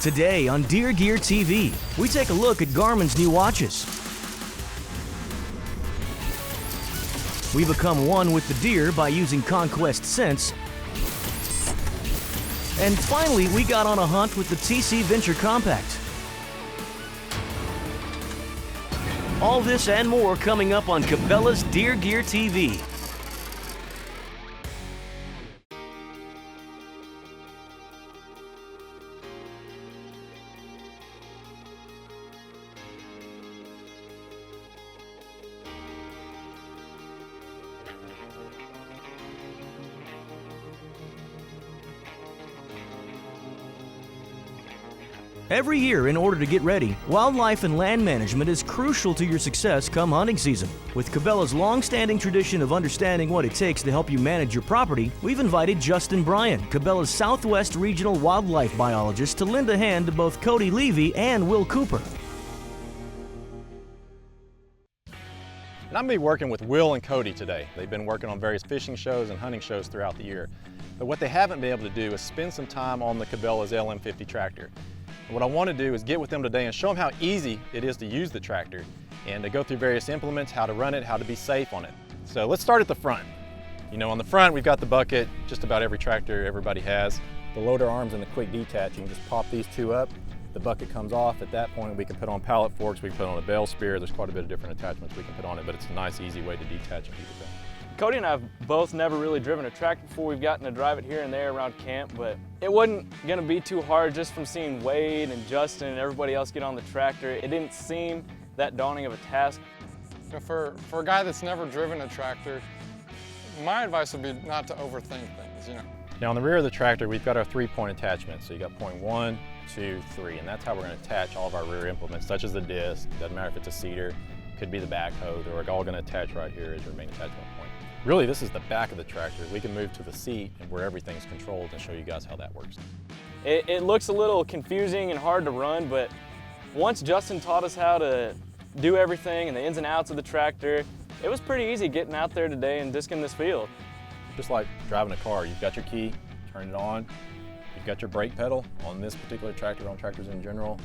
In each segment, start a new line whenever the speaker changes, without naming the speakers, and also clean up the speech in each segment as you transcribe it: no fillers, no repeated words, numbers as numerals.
Today on DeerGearTV, we take a look at Garmin's new watches. We become one with the deer by using Conquest Sense. And finally, we got on a hunt with the TC Venture Compact. All this and more coming up on Cabela's DeerGearTV. Every year, in order to get ready, wildlife and land management is crucial to your success come hunting season. With Cabela's long-standing tradition of understanding what it takes to help you manage your property, we've invited Justin Bryan, Cabela's Southwest Regional Wildlife Biologist, to lend a hand to both Cody Levy and Will Cooper.
And I'm going to be working with Will and Cody today. They've been working on various fishing shows and hunting shows throughout the year. But what they haven't been able to do is spend some time on the Cabela's LM50 tractor. What I want to do is get with them today and show them how easy it is to use the tractor and to go through various implements, how to run it, how to be safe on it. So let's start at the front. You know, on the front we've got the bucket, just about every tractor everybody has. The loader arms and the quick detach, you can just pop these two up, the bucket comes off. At that point we can put on pallet forks, we can put on a bale spear, there's quite a bit of different attachments we can put on it, but it's a nice easy way to detach and keep it going.
Cody and I have both never really driven a tractor before. We've gotten to drive it here and there around camp, but it wasn't gonna be too hard just from seeing Wade and Justin and everybody else get on the tractor. It didn't seem that daunting of a task.
For a guy that's never driven a tractor, my advice would be not to overthink things, you know.
Now on the rear of the tractor, we've got our 3-point attachment. So you got point 1, 2, 3, and that's how we're gonna attach all of our rear implements, such as the disc. Doesn't matter if it's a seeder, could be the backhoe, they're all gonna attach right here as your main attachment point. Really, this is the back of the tractor. We can move to the seat and where everything's controlled and show you guys how that works.
It looks a little confusing and hard to run, but once Justin taught us how to do everything and the ins and outs of the tractor, it was pretty easy getting out there today and disking this field.
Just like driving a car, you've got your key, turn it on. You've got your brake pedal on this particular tractor, on tractors in general.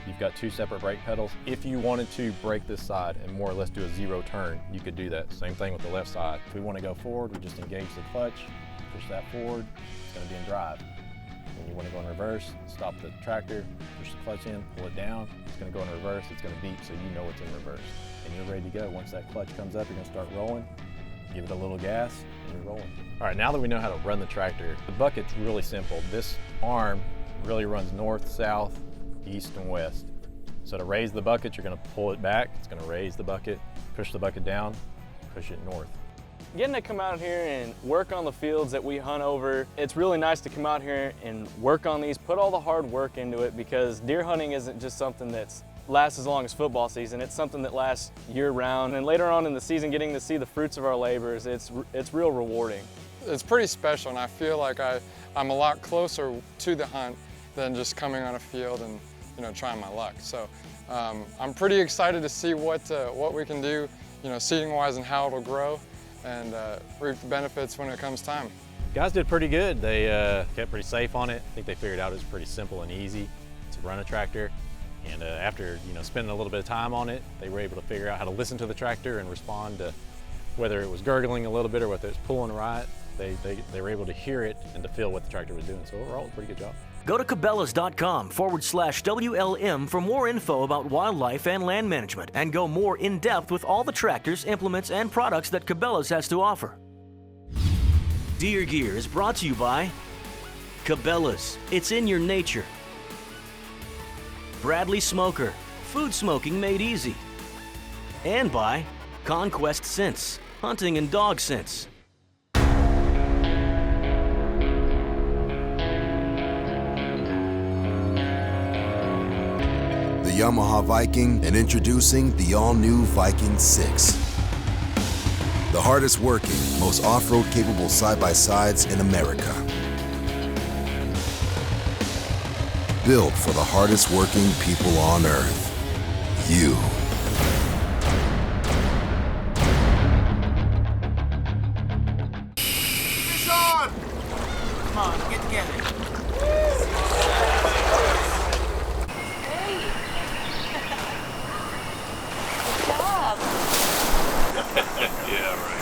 You've got 2 separate brake pedals. If you wanted to brake this side and more or less do a 0 turn, you could do that. Same thing with the left side. If we want to go forward, we just engage the clutch, push that forward, it's going to be in drive. When you want to go in reverse, stop the tractor, push the clutch in, pull it down, it's going to go in reverse, it's going to beep so you know it's in reverse. And you're ready to go. Once that clutch comes up, you're going to start rolling, give it a little gas, and you're rolling. All right, now that we know how to run the tractor, the bucket's really simple. This arm really runs north, south, east, and west. So to raise the bucket, you're gonna pull it back. It's gonna raise the bucket, push the bucket down, push it north.
Getting to come out here and work on the fields that we hunt over, it's really nice to come out here and work on these, put all the hard work into it, because deer hunting isn't just something that's lasts as long as football season. It's something that lasts year round, and later on in the season, getting to see the fruits of our labors, it's real rewarding.
It's pretty special, and I feel like I'm a lot closer to the hunt than just coming on a field and trying my luck. So I'm pretty excited to see what we can do, seeding wise, and how it'll grow, and reap the benefits when it comes time.
Guys did pretty good. They kept pretty safe on it. I think they figured out it was pretty simple and easy to run a tractor. And after spending a little bit of time on it, they were able to figure out how to listen to the tractor and respond to whether it was gurgling a little bit or whether it's pulling right. They were able to hear it and to feel what the tractor was doing. So overall, it was a pretty good job.
Go to Cabelas.com/WLM for more info about wildlife and land management, and go more in depth with all the tractors, implements, and products that Cabela's has to offer. Deer Gear is brought to you by Cabela's. It's in your nature. Bradley Smoker, food smoking made easy. And by Conquest Sense, hunting and dog sense.
The Yamaha Viking, and introducing the all-new Viking 6. The hardest working, most off-road capable side-by-sides in America. Built for the hardest working people on earth. You.
Fish on! Come on, get together. Yeah, right.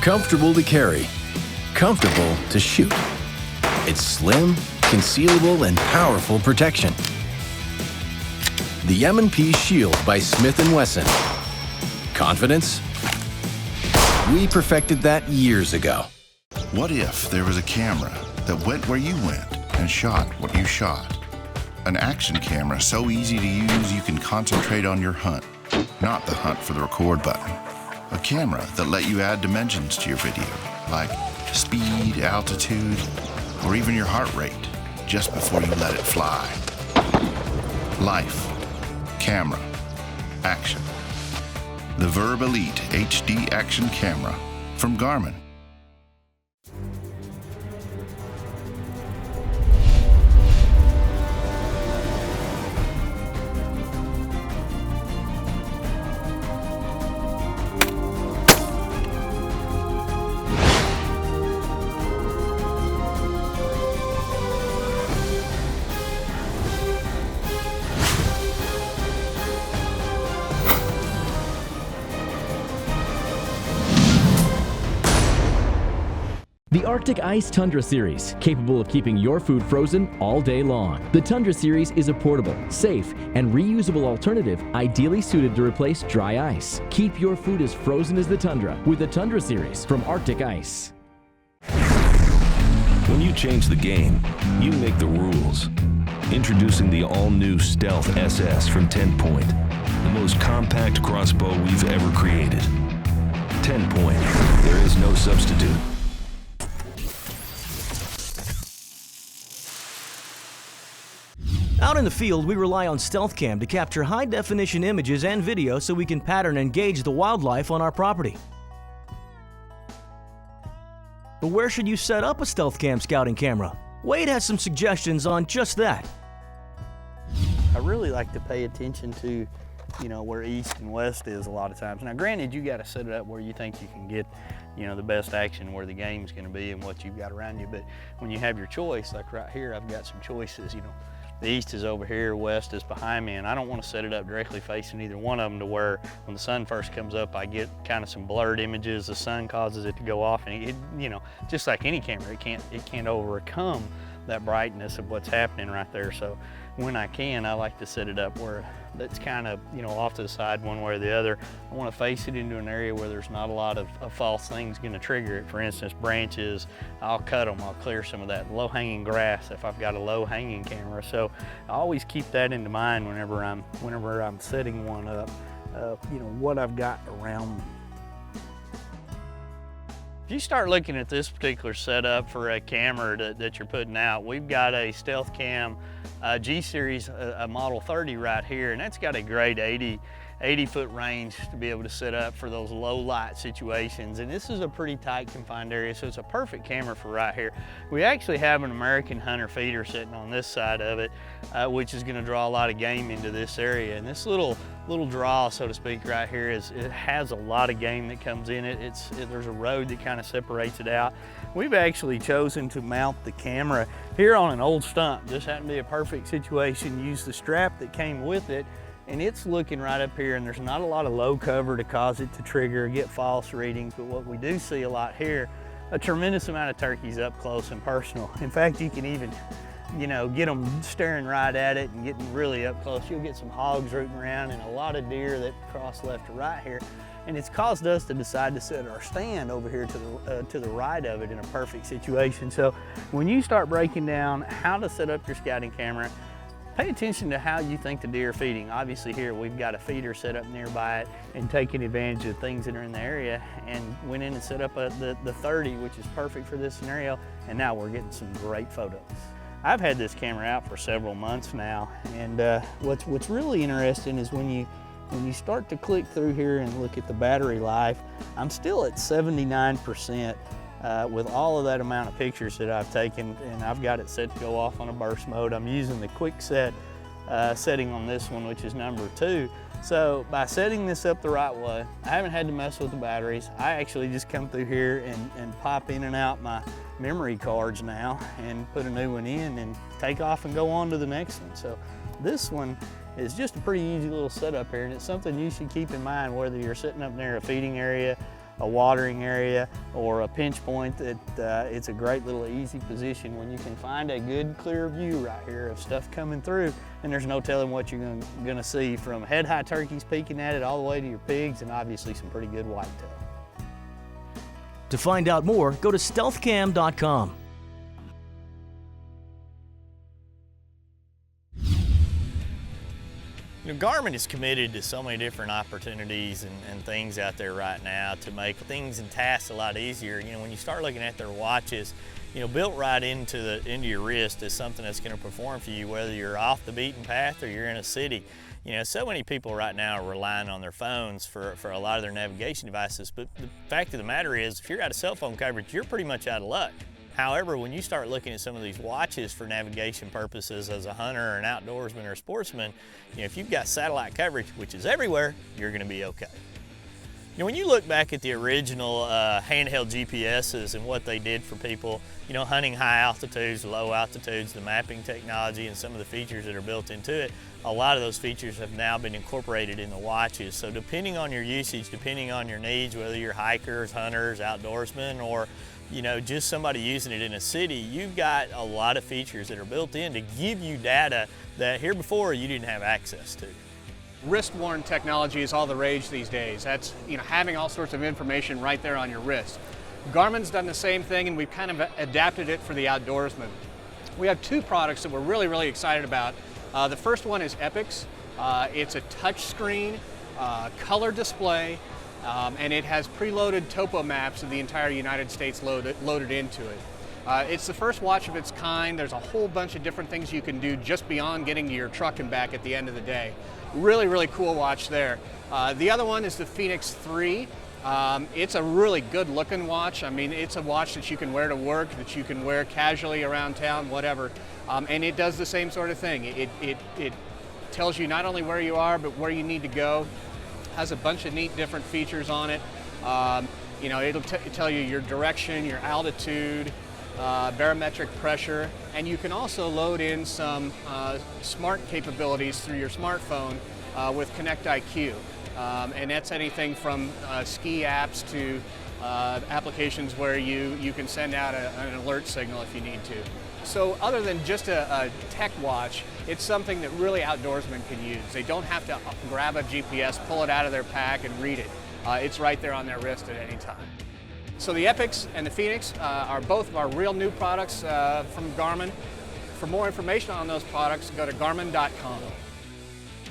Comfortable to carry, comfortable to shoot. It's slim, concealable, and powerful protection. The M&P Shield by Smith & Wesson. Confidence? We perfected that years ago.
What if there was a camera that went where you went and shot what you shot? An action camera so easy to use you can concentrate on your hunt, not the hunt for the record button. A camera that let you add dimensions to your video, like speed, altitude, or even your heart rate, just before you let it fly. Life, camera, action. The Verb Elite HD Action Camera from Garmin.
The Arctic Ice Tundra Series, capable of keeping your food frozen all day long. The Tundra Series is a portable, safe, and reusable alternative ideally suited to replace dry ice. Keep your food as frozen as the Tundra with the Tundra Series from Arctic Ice.
When you change the game, you make the rules. Introducing the all-new Stealth SS from 10 Point, the most compact crossbow we've ever created. 10 Point, there is no substitute.
Out in the field, we rely on Stealth Cam to capture high-definition images and video so we can pattern and gauge the wildlife on our property. But where should you set up a Stealth Cam scouting camera? Wade has some suggestions on just that.
I really like to pay attention to, where east and west is a lot of times. Now, granted, you got to set it up where you think you can get, the best action, where the game's going to be and what you've got around you. But when you have your choice, like right here, I've got some choices, The east is over here, west is behind me, and I don't want to set it up directly facing either one of them to where when the sun first comes up, I get kind of some blurred images. The sun causes it to go off, and it just like any camera, it can't overcome that brightness of what's happening right there. So when I can, I like to set it up where that's kind of, off to the side one way or the other. I want to face it into an area where there's not a lot of false things going to trigger it. For instance, branches, I'll cut them, I'll clear some of that low-hanging grass if I've got a low-hanging camera. So I always keep that into mind whenever I'm setting one up, what I've got around me. If you start looking at this particular setup for a camera that you're putting out, we've got a Stealth Cam G-Series, a Model 30 right here, and that's got a great 80-foot range to be able to set up for those low light situations. And this is a pretty tight confined area, so it's a perfect camera for right here. We actually have an American Hunter feeder sitting on this side of it, which is going to draw a lot of game into this area. And this little draw, so to speak, right here it has a lot of game that comes in it. There's a road that kind of separates it out. We've actually chosen to mount the camera here on an old stump. Just happened to be a perfect situation. Use the strap that came with it, and it's looking right up here, and there's not a lot of low cover to cause it to trigger or get false readings. But what we do see a lot here, a tremendous amount of turkeys up close and personal. In fact, you can even get them staring right at it and getting really up close. You'll get some hogs rooting around and a lot of deer that cross left to right here. And it's caused us to decide to set our stand over here to the right of it in a perfect situation. So when you start breaking down how to set up your scouting camera, pay attention to how you think the deer are feeding. Obviously here we've got a feeder set up nearby it and taking advantage of things that are in the area, and went in and set up the 30, which is perfect for this scenario, and now we're getting some great photos. I've had this camera out for several months now, and what's really interesting is when when you start to click through here and look at the battery life, I'm still at 79% with all of that amount of pictures that I've taken, and I've got it set to go off on a burst mode. I'm using the quick set setting on this one, which is number 2. So by setting this up the right way, I haven't had to mess with the batteries. I actually just come through here and pop in and out my memory cards now and put a new one in and take off and go on to the next one. So this one is just a pretty easy little setup here, and it's something you should keep in mind whether you're sitting up near a feeding area, a watering area, or a pinch point. That it's a great little easy position when you can find a good clear view right here of stuff coming through, and there's no telling what you're gonna see, from head-high turkeys peeking at it all the way to your pigs, and obviously some pretty good whitetail.
To find out more, go to stealthcam.com.
You know, Garmin is committed to so many different opportunities and things out there right now to make things and tasks a lot easier. You know, when you start looking at their watches, you know, built right into your wrist is something that's going to perform for you, whether you're off the beaten path or you're in a city. You know, so many people right now are relying on their phones for a lot of their navigation devices, but the fact of the matter is, if you're out of cell phone coverage, you're pretty much out of luck. However, when you start looking at some of these watches for navigation purposes as a hunter or an outdoorsman or a sportsman, you know, if you've got satellite coverage, which is everywhere, you're going to be okay. You know, when you look back at the original handheld GPSs and what they did for people, you know, hunting high altitudes, low altitudes, the mapping technology and some of the features that are built into it, a lot of those features have now been incorporated in the watches. So depending on your usage, depending on your needs, whether you're hikers, hunters, outdoorsmen, or you know, just somebody using it in a city, you've got a lot of features that are built in to give you data that here before you didn't have access to.
Wrist-worn technology is all the rage these days. That's, you know, having all sorts of information right there on your wrist. Garmin's done the same thing, and we've kind of adapted it for the outdoorsman. We have 2 products that we're really excited about. The first one is Epix. It's a touch screen, color display, and it has preloaded topo maps of the entire United States loaded into it. It's the first watch of its kind. There's a whole bunch of different things you can do just beyond getting to your truck and back at the end of the day. Really cool watch there. The other one is the Phoenix 3. It's a really good looking watch. I mean, it's a watch that you can wear to work, that you can wear casually around town, whatever. And it does the same sort of thing. It tells you not only where you are, but where you need to go. Has a bunch of neat different features on it. You know, it'll tell you your direction, your altitude, barometric pressure, and you can also load in some smart capabilities through your smartphone with Connect IQ. And that's anything from ski apps to applications where you can send out an alert signal if you need to. So other than just a tech watch, it's something that really outdoorsmen can use. They don't have to grab a GPS, pull it out of their pack and read it. It's right there on their wrist at any time. So the Epix and the Phoenix are both of our real new products from Garmin. For more information on those products, go to Garmin.com.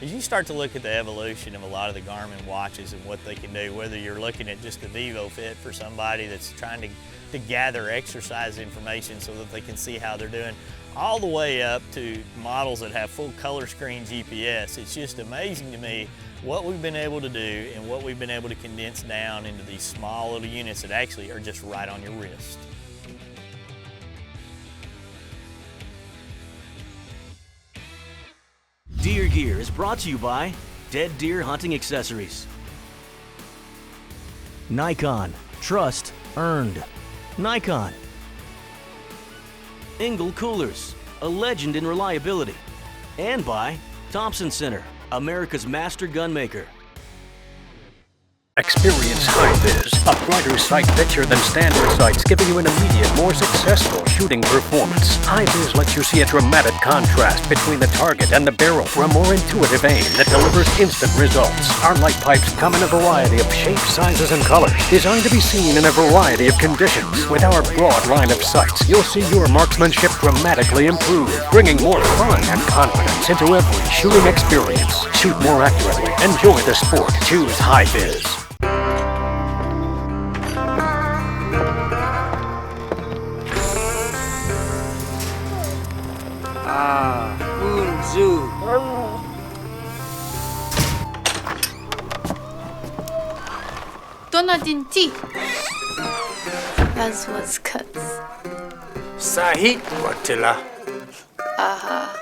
As you start to look at the evolution of a lot of the Garmin watches and what they can do, whether you're looking at just a Vivo Fit for somebody that's trying to gather exercise information so that they can see how they're doing, all the way up to models that have full color screen GPS, it's just amazing to me what we've been able to do and what we've been able to condense down into these small little units that actually are just right on your wrist.
Deer Gear is brought to you by Dead Deer Hunting Accessories, Nikon, trust earned, Nikon, Engel Coolers, a legend in reliability, and by Thompson Center, America's master gun maker.
Experience Hi-Vis, a brighter sight picture than standard sights, giving you an immediate, more successful shooting performance. Hi-Vis lets you see a dramatic contrast between the target and the barrel for a more intuitive aim that delivers instant results. Our light pipes come in a variety of shapes, sizes, and colors, designed to be seen in a variety of conditions. With our broad line of sights, you'll see your marksmanship dramatically improve, bringing more fun and confidence into every shooting experience. Shoot more accurately. Enjoy the sport. Choose Hi-Vis.
끊어진 찌. That's what cuts.
Sahit Watilla.
Aha.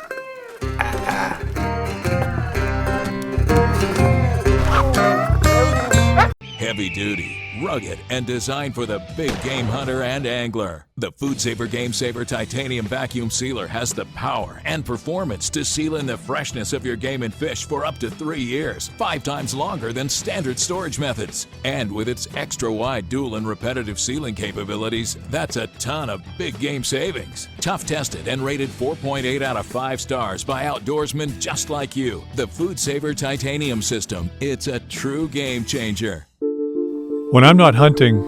Heavy duty, rugged, and designed for the big game hunter and angler. The Food Saver Game Saver Titanium Vacuum Sealer has the power and performance to seal in the freshness of your game and fish for up to 3 years, 5 times longer than standard storage methods. And with its extra wide dual and repetitive sealing capabilities, that's a ton of big game savings. Tough tested and rated 4.8 out of 5 stars by outdoorsmen just like you. The Food Saver Titanium System, it's a true game changer.
When I'm not hunting,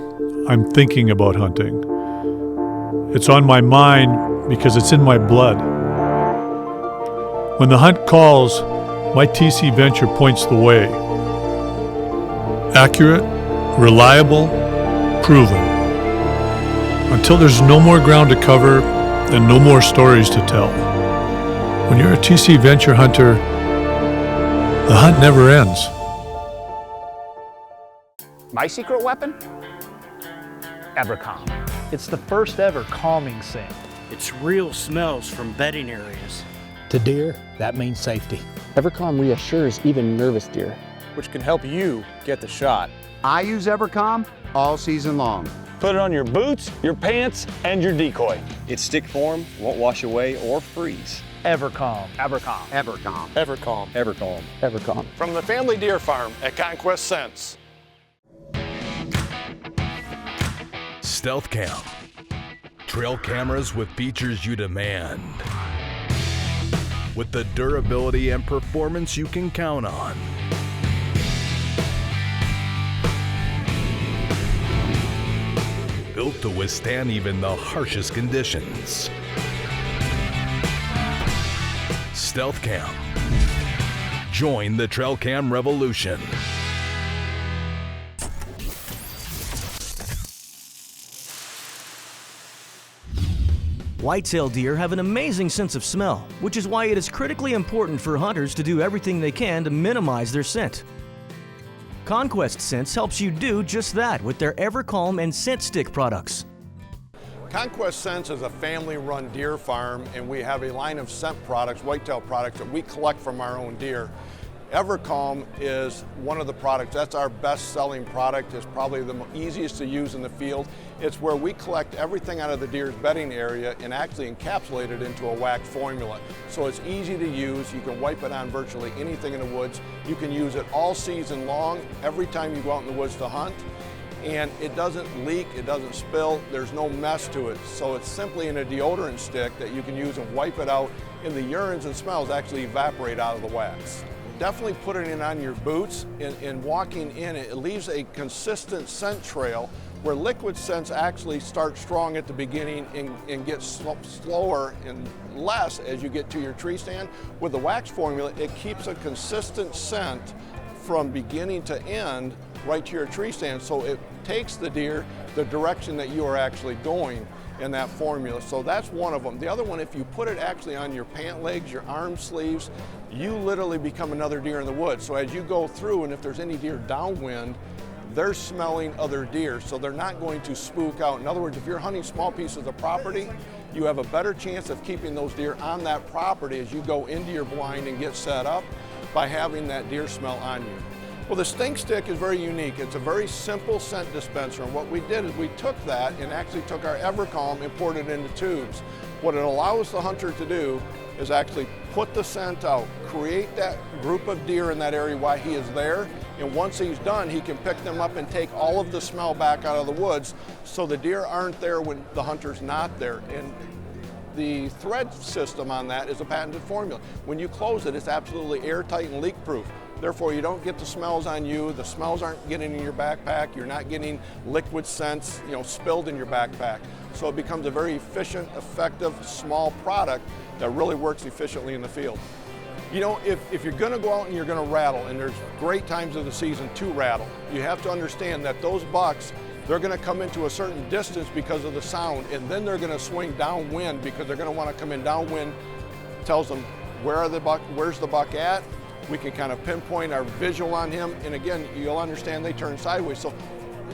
I'm thinking about hunting. It's on my mind because it's in my blood. When the hunt calls, my TC Venture points the way. Accurate, reliable, proven. Until there's no more ground to cover and no more stories to tell. When you're a TC Venture hunter, the hunt never ends.
My secret weapon? EverCalm. It's the first ever calming scent.
It's real smells from bedding areas.
To deer, that means safety.
EverCalm reassures even nervous deer,
which can help you get the shot.
I use EverCalm all season long.
Put it on your boots, your pants, and your decoy.
It's stick form, won't wash away or freeze.
EverCalm. EverCalm.
EverCalm.
EverCalm.
EverCalm.
EverCalm.
From the Family Deer Farm at Conquest Scents.
Stealth Cam. Trail cameras with features you demand. With the durability and performance you can count on. Built to withstand even the harshest conditions. Stealth Cam. Join the trail cam revolution.
Whitetail deer have an amazing sense of smell, which is why it is critically important for hunters to do everything they can to minimize their scent. Conquest Scents helps you do just that with their EverCalm and Scent Stick products.
Conquest Scents is a family-run deer farm, and we have a line of scent products, whitetail products, that we collect from our own deer. EverCalm is one of the products, that's our best-selling product. It's probably the easiest to use in the field. It's where we collect everything out of the deer's bedding area and actually encapsulate it into a wax formula. So it's easy to use. You can wipe it on virtually anything in the woods. You can use it all season long, every time you go out in the woods to hunt. And it doesn't leak, it doesn't spill, there's no mess to it. So it's simply in a deodorant stick that you can use and wipe it out, and the urines and smells actually evaporate out of the wax. Definitely putting it on your boots and walking in it leaves a consistent scent trail where liquid scents actually start strong at the beginning and get slower and less as you get to your tree stand. With the wax formula, it keeps a consistent scent from beginning to end right to your tree stand, so it takes the deer the direction that you are actually going in that formula. So that's one of them. The other one, if you put it actually on your pant legs, your arm sleeves, you literally become another deer in the woods. So as you go through, and if there's any deer downwind, they're smelling other deer, so they're not going to spook out. In other words, if you're hunting small pieces of property, you have a better chance of keeping those deer on that property as you go into your blind and get set up by having that deer smell on you. Well, the stink stick is very unique. It's a very simple scent dispenser, and what we did is we took that and actually took our EverCalm and poured it into tubes. What it allows the hunter to do is actually put the scent out, create that group of deer in that area while he is there, and once he's done, he can pick them up and take all of the smell back out of the woods, so the deer aren't there when the hunter's not there. And the thread system on that is a patented formula. When you close it, it's absolutely airtight and leak-proof. Therefore, you don't get the smells on you. The smells aren't getting in your backpack. You're not getting liquid scents, spilled in your backpack. So it becomes a very efficient, effective, small product that really works efficiently in the field. If you're gonna go out and you're gonna rattle, and there's great times of the season to rattle, you have to understand that those bucks, they're gonna come into a certain distance because of the sound, and then they're gonna swing downwind because they're gonna wanna come in downwind. Tells them, where's the buck at? We can kind of pinpoint our visual on him, and again, you'll understand they turn sideways. So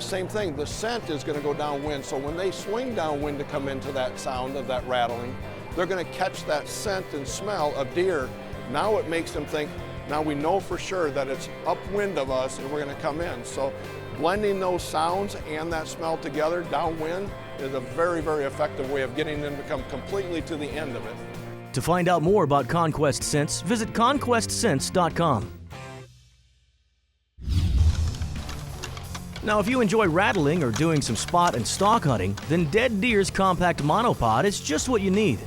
same thing, the scent is going to go downwind. So when they swing downwind to come into that sound of that rattling, they're going to catch that scent and smell of deer. Now it makes them think, now we know for sure that it's upwind of us and we're going to come in. So blending those sounds and that smell together downwind is a very, very effective way of getting them to come completely to the end of it.
To find out more about Conquest Scents, visit conquestscents.com. Now, if you enjoy rattling or doing some spot and stalk hunting, then Dead Deer's compact monopod is just what you need.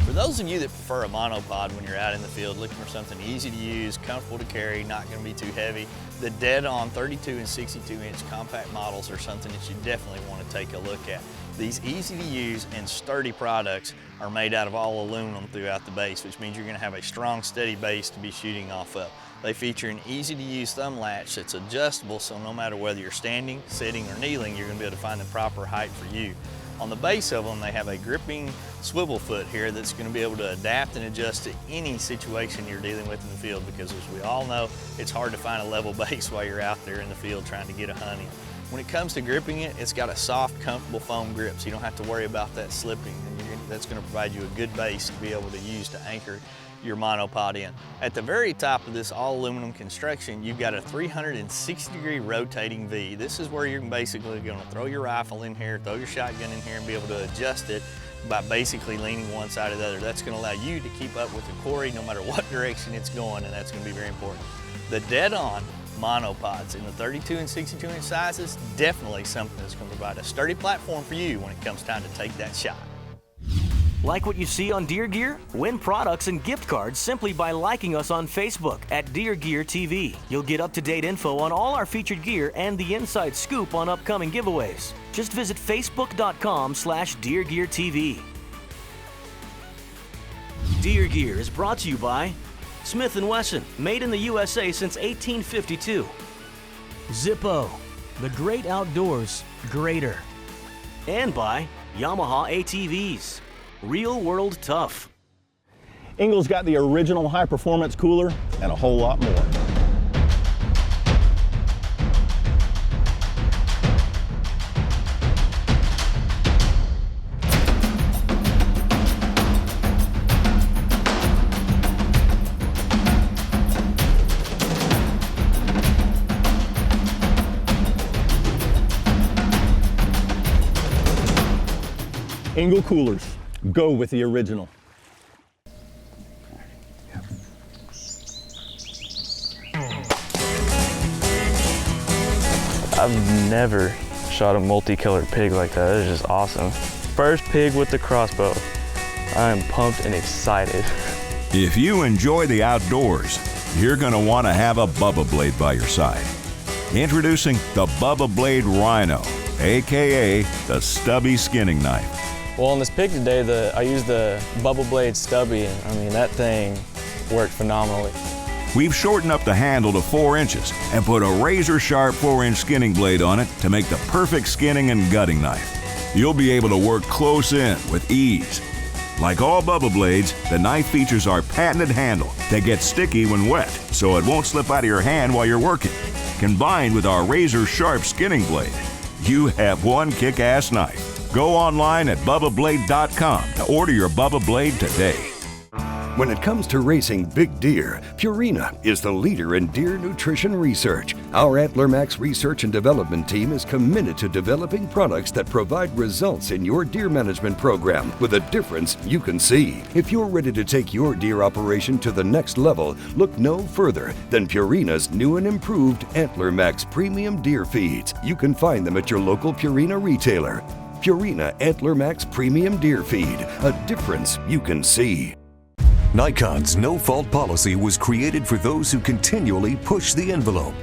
For those of you that prefer a monopod when you're out in the field looking for something easy to use, comfortable to carry, not going to be too heavy, the dead-on 32 and 62-inch compact models are something that you definitely want to take a look at. These easy-to-use and sturdy products are made out of all aluminum throughout the base, which means you're going to have a strong, steady base to be shooting off of. They feature an easy-to-use thumb latch that's adjustable, so no matter whether you're standing, sitting, or kneeling, you're going to be able to find the proper height for you. On the base of them, they have a gripping swivel foot here that's going to be able to adapt and adjust to any situation you're dealing with in the field, because as we all know, it's hard to find a level base while you're out there in the field trying to get a hunt in. When it comes to gripping it, it's got a soft, comfortable foam grip, so you don't have to worry about that slipping. And that's going to provide you a good base to be able to use to anchor your monopod in. At the very top of this all aluminum construction, you've got a 360-degree rotating V. This is where you're basically going to throw your rifle in here, throw your shotgun in here, and be able to adjust it by basically leaning one side or the other. That's going to allow you to keep up with the quarry no matter what direction it's going, and that's going to be very important. The dead-on monopods in the 32 and 62-inch sizes, definitely something that's going to provide a sturdy platform for you when it comes time to take that shot.
Like what you see on Deer Gear? Win products and gift cards simply by liking us on Facebook at DeerGearTV. You'll get up-to-date info on all our featured gear and the inside scoop on upcoming giveaways. Just visit facebook.com/DeerGearTV. Deer Gear is brought to you by Smith & Wesson, made in the USA since 1852. Zippo, the great outdoors, greater. And by Yamaha ATVs. Real world tough.
Engel's got the original high-performance cooler and a whole lot more. Engel coolers. Go with the original.
I've never shot a multicolored pig like that. It was just awesome. First pig with the crossbow. I am pumped and excited.
If you enjoy the outdoors, you're going to want to have a Bubba Blade by your side. Introducing the Bubba Blade Rhino, aka the stubby skinning knife.
Well, on this pig today, I used the Bubba Blade Stubby, and I mean, that thing worked phenomenally.
We've shortened up the handle to 4 inches and put a razor-sharp 4-inch skinning blade on it to make the perfect skinning and gutting knife. You'll be able to work close in with ease. Like all Bubba Blades, the knife features our patented handle that gets sticky when wet, so it won't slip out of your hand while you're working. Combined with our razor-sharp skinning blade, you have one kick-ass knife. Go online at BubbaBlade.com to order your Bubba Blade today.
When it comes to racing big deer, Purina is the leader in deer nutrition research. Our Antler Max research and development team is committed to developing products that provide results in your deer management program with a difference you can see. If you're ready to take your deer operation to the next level, look no further than Purina's new and improved Antler Max premium deer feeds. You can find them at your local Purina retailer. Purina Antler Max Premium Deer Feed, a difference you can see.
Nikon's no-fault policy was created for those who continually push the envelope,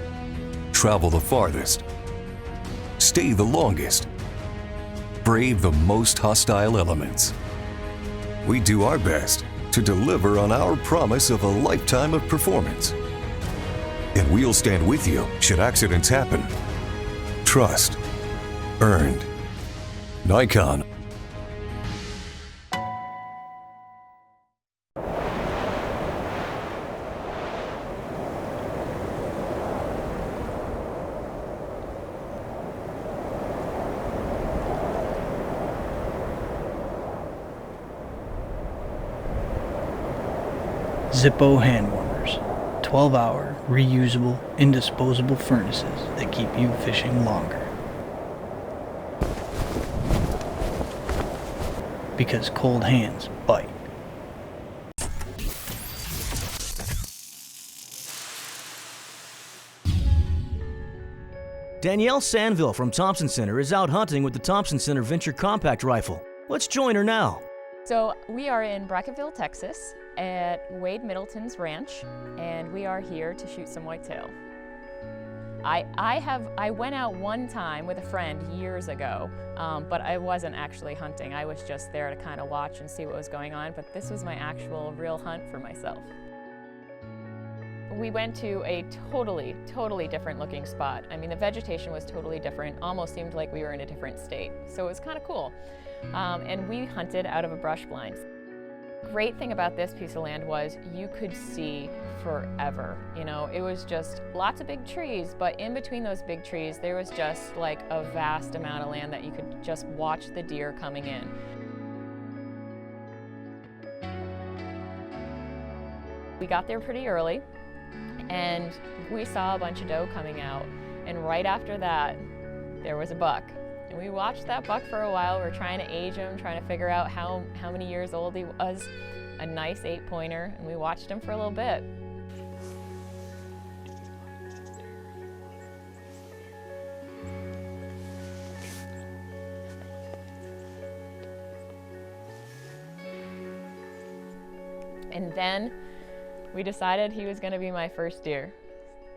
travel the farthest, stay the longest, brave the most hostile elements. We do our best to deliver on our promise of a lifetime of performance. And we'll stand with you should accidents happen. Trust earned. Nikon.
Zippo hand warmers. 12-hour, reusable, indisposable furnaces that keep you fishing longer. Because cold hands bite.
Danielle Sanville from Thompson Center is out hunting with the Thompson Center Venture Compact Rifle. Let's join her now.
So we are in Bracketville, Texas at Wade Middleton's ranch, and we are here to shoot some whitetail. I went out one time with a friend years ago, but I wasn't actually hunting. I was just there to kind of watch and see what was going on, but this was my actual real hunt for myself. We went to a totally different looking spot. I mean, the vegetation was totally different, almost seemed like we were in a different state. So it was kind of cool. And we hunted out of a brush blind. Great thing about this piece of land was you could see forever. You know, it was just lots of big trees, but in between those big trees, there was just like a vast amount of land that you could just watch the deer coming in. We got there pretty early, and we saw a bunch of doe coming out, and right after that there was a buck, and we watched that buck for a while. We're trying to age him, trying to figure out how many years old he was. A nice 8-pointer, and we watched him for a little bit. And then we decided he was going to be my first deer.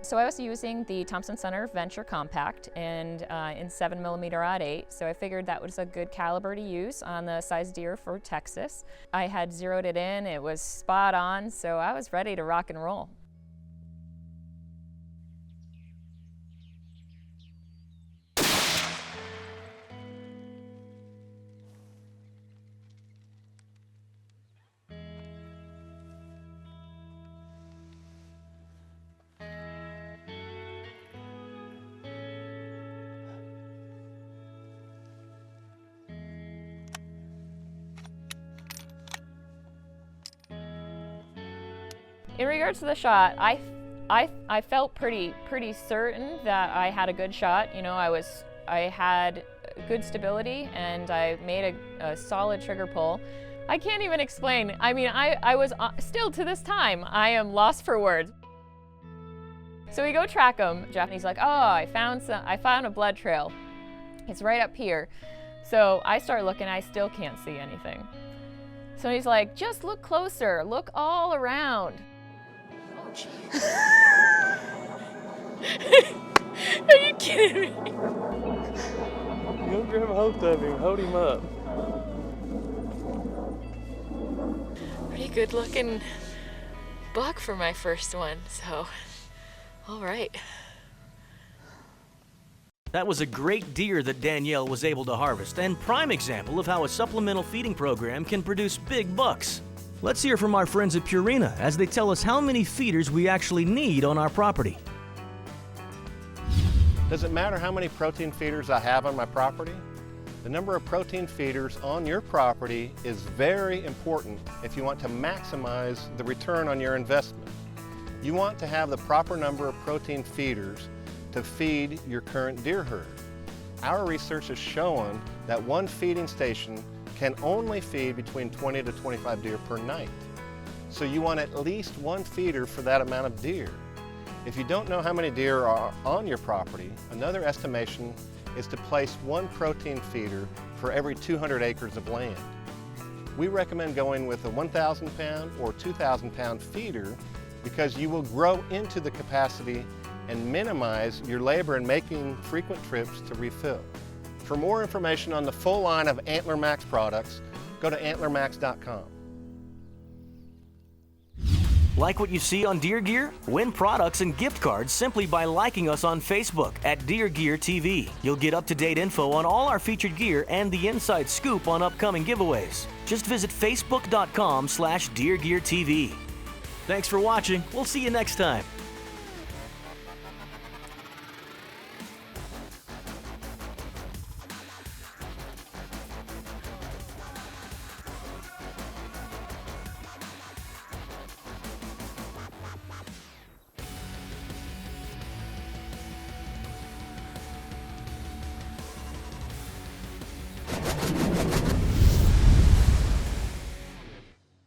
So I was using the Thompson Center Venture Compact and in 7mm .8, so I figured that was a good caliber to use on the size deer for Texas. I had zeroed it in, it was spot on, so I was ready to rock and roll. In regards to the shot, I felt pretty certain that I had a good shot. You know, I had good stability, and I made a solid trigger pull. I can't even explain. I mean, I was still to this time, I am lost for words. So we go track him. Jeff, and he's like, "Oh, I found a blood trail. It's right up here." So I start looking. I still can't see anything. So he's like, "Just look closer. Look all around." Are you kidding me?
Go grab a hold of him, hold him up.
Pretty good looking buck for my first one, so all right.
That was a great deer that Danielle was able to harvest, and prime example of how a supplemental feeding program can produce big bucks. Let's hear from our friends at Purina as they tell us how many feeders we actually need on our property.
Does it matter how many protein feeders I have on my property? The number of protein feeders on your property is very important if you want to maximize the return on your investment. You want to have the proper number of protein feeders to feed your current deer herd. Our research has shown that one feeding station can only feed between 20 to 25 deer per night. So you want at least one feeder for that amount of deer. If you don't know how many deer are on your property, another estimation is to place one protein feeder for every 200 acres of land. We recommend going with a 1,000 pound or 2,000 pound feeder because you will grow into the capacity and minimize your labor in making frequent trips to refill. For more information on the full line of Antler Max products, go to antlermax.com.
Like what you see on Deer Gear? Win products and gift cards simply by liking us on Facebook at DeerGearTV. You'll get up-to-date info on all our featured gear and the inside scoop on upcoming giveaways. Just visit facebook.com/DeerGearTV. Thanks for watching. We'll see you next time.